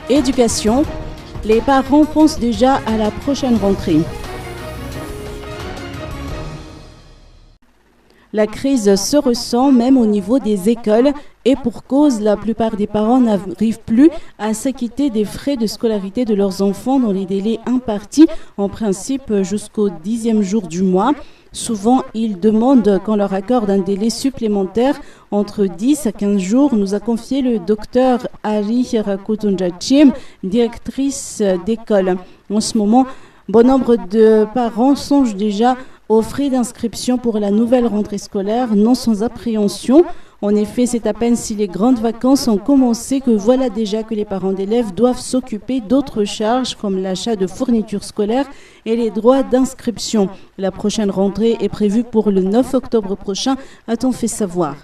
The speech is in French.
Éducation. Les parents pensent déjà à la prochaine rentrée. La crise se ressent même au niveau des écoles et pour cause, la plupart des parents n'arrivent plus à s'acquitter des frais de scolarité de leurs enfants dans les délais impartis, en principe jusqu'au 10e jour du mois. Souvent, ils demandent qu'on leur accorde un délai supplémentaire entre 10 à 15 jours, nous a confié le docteur Ari Rakutunjachim, directrice d'école. En ce moment, bon nombre de parents songent déjà aux frais d'inscription pour la nouvelle rentrée scolaire, non sans appréhension. En effet, c'est à peine si les grandes vacances ont commencé que voilà déjà que les parents d'élèves doivent s'occuper d'autres charges comme l'achat de fournitures scolaires et les droits d'inscription. La prochaine rentrée est prévue pour le 9 octobre prochain, a-t-on fait savoir.